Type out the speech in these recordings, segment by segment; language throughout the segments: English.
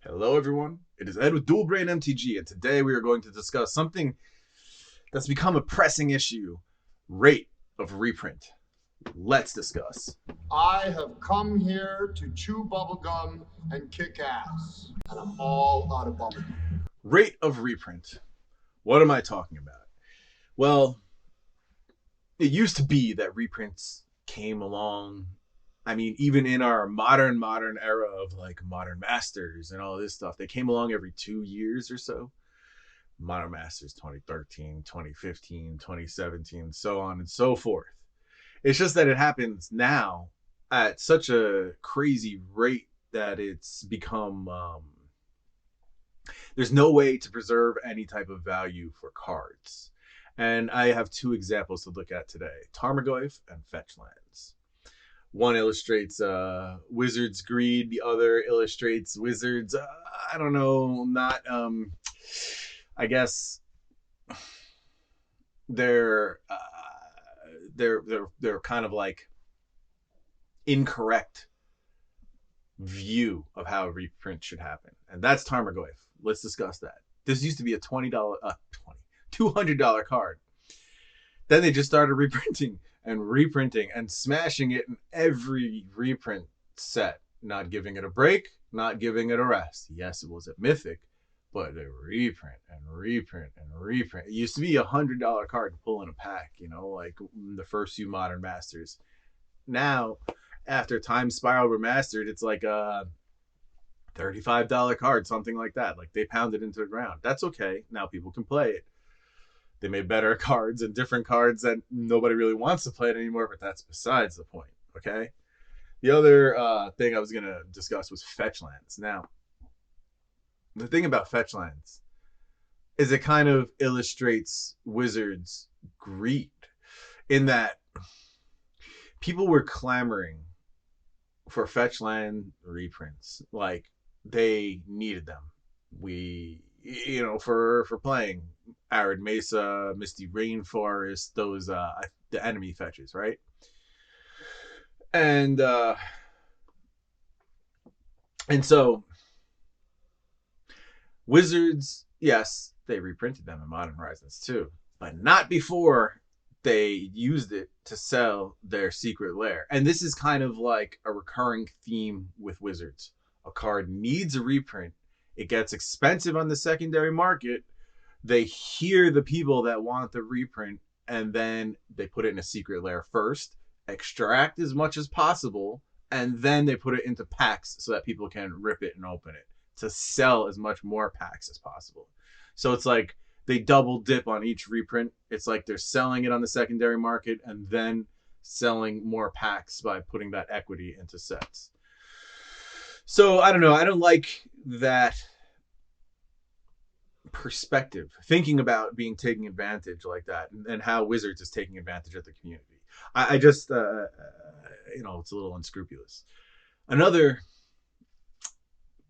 Hello, everyone. It is Ed with Dual Brain MTG, and today we are going to discuss something that's become a pressing issue: rate of reprint. Let's discuss. I have come here to chew bubblegum and kick ass, and I'm all out of bubblegum. Rate of reprint. What am I talking about? Well, it used to be that reprints came along. I mean, even in our modern era of like modern masters and all this stuff, they came along every 2 years or so. Modern Masters 2013, 2015, 2017, so on and so forth. It's just that it happens now at such a crazy rate that it's become there's no way to preserve any type of value for cards. And I have two examples to look at today: Tarmogoyf and Fetchlands. One illustrates Wizards' greed, the other illustrates Wizards' I don't know, not I guess they're they're kind of like incorrect view of how a reprint should happen, and that's Tarmogoyf. Let's discuss that. This used to be a $200 card. Then they just started reprinting and smashing it in every reprint set, not giving it a break, not giving it a rest. Yes, it was a mythic, but they reprint and reprint and reprint. It used to be $100 card to pull in a pack, like the first few Modern Masters. Now, after Time Spiral Remastered, it's like a $35 card, something like that. Like they pounded into the ground. That's okay. Now people can play it. They made better cards and different cards that nobody really wants to play it anymore, but that's besides the point, okay? The other thing I was going to discuss was Fetchlands. Now, the thing about Fetchlands is it kind of illustrates Wizards' greed in that people were clamoring for Fetchland reprints. Like, they needed them. For playing Arid Mesa, Misty Rainforest, those the enemy fetches, right? And so Wizards, yes, they reprinted them in Modern Horizons too, but not before they used it to sell their secret lair. And this is kind of like a recurring theme with Wizards. A card needs a reprint. It gets expensive on the secondary market. They hear the people that want the reprint, and then they put it in a secret lair first, extract as much as possible, and then they put it into packs so that people can rip it and open it to sell as much more packs as possible. So it's like they double dip on each reprint. It's like they're selling it on the secondary market and then selling more packs by putting that equity into sets. So I don't know. I don't like that perspective, thinking about being taken advantage like that, and how Wizards is taking advantage of the community. I just, it's a little unscrupulous. Another,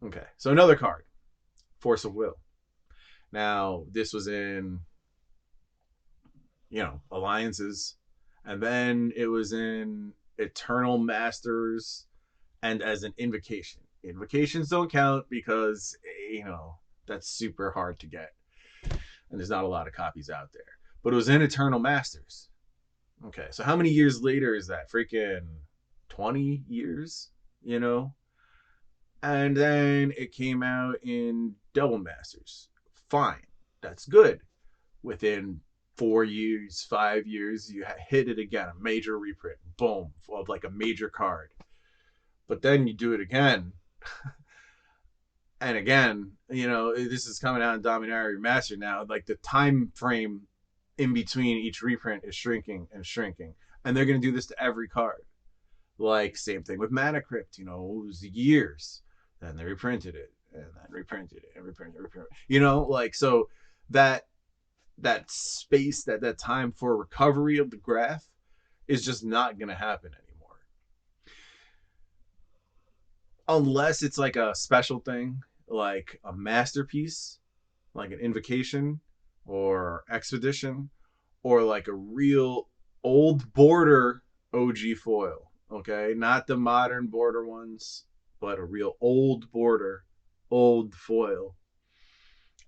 okay, so another card, Force of Will. Now, this was in, alliances, and then it was in Eternal Masters and as an invocation. Invocations don't count because, that's super hard to get. And there's not a lot of copies out there. But it was in Eternal Masters. Okay, so how many years later is that? Freaking 20 years, And then it came out in Double Masters. Fine, that's good. Within 4 years, 5 years, you hit it again, a major reprint, boom, of like a major card. But then you do it again. And again, this is coming out in Dominaria Remastered now. Like the time frame in between each reprint is shrinking and shrinking. And they're going to do this to every card. Like, same thing with Mana Crypt, it was years. Then they reprinted it, and then reprinted it, and reprinted it. So that space, that time for recovery of the graph is just not going to happen anymore. Unless it's like a special thing, like a masterpiece, like an invocation or expedition, or like a real old border OG foil. Okay, not the modern border ones, but a real old border old foil.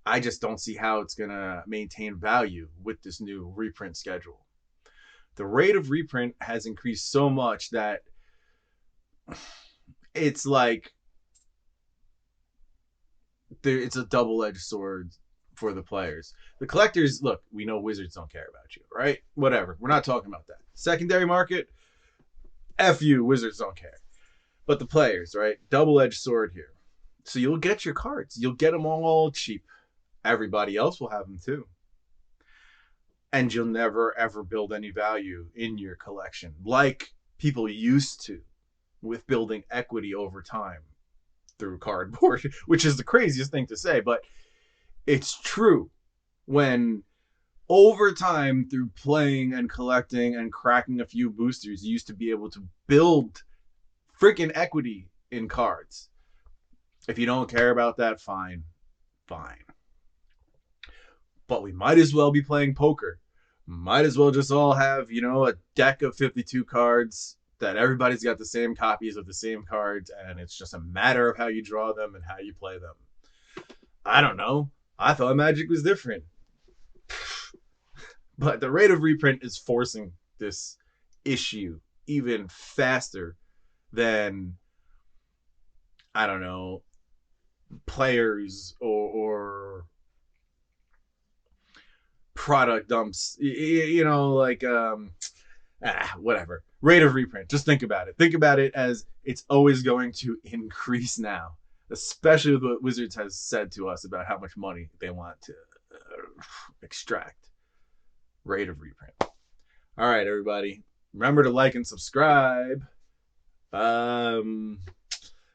I just don't see how it's going to maintain value with this new reprint schedule. The rate of reprint has increased so much that it's like it's a double-edged sword for the players. The collectors, look, we know Wizards don't care about you, right? Whatever. We're not talking about that. Secondary market, F you, Wizards don't care. But the players, right? Double-edged sword here. So you'll get your cards. You'll get them all cheap. Everybody else will have them too. And you'll never, ever build any value in your collection like people used to with building equity over time through cardboard, which is the craziest thing to say, but it's true. When over time, through playing and collecting and cracking a few boosters, you used to be able to build freaking equity in cards. If you don't care about that, fine. But we might as well be playing poker. Might as well just all have, a deck of 52 cards that everybody's got the same copies of the same cards, and it's just a matter of how you draw them and how you play them. I don't know. I thought Magic was different. But the rate of reprint is forcing this issue even faster than, I don't know, players or product dumps, whatever. Rate of reprint. Just think about it. Think about it as it's always going to increase now, especially with what Wizards has said to us about how much money they want to extract. Rate of reprint. All right, everybody. Remember to like and subscribe. If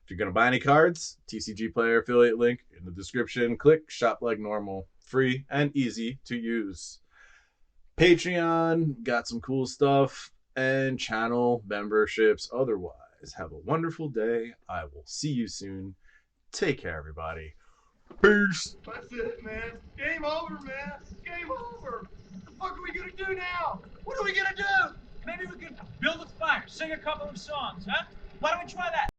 you're going to buy any cards, TCG Player affiliate link in the description. Click Shop Like Normal. Free and easy to use. Patreon, got some cool stuff, and channel memberships. Otherwise, have a wonderful day. I will see you soon. Take care, everybody. Peace. That's it, man. Game over, man. Game over. What the fuck are we gonna do now? What are we gonna do? Maybe we could build a fire, sing a couple of songs, huh? Why don't we try that?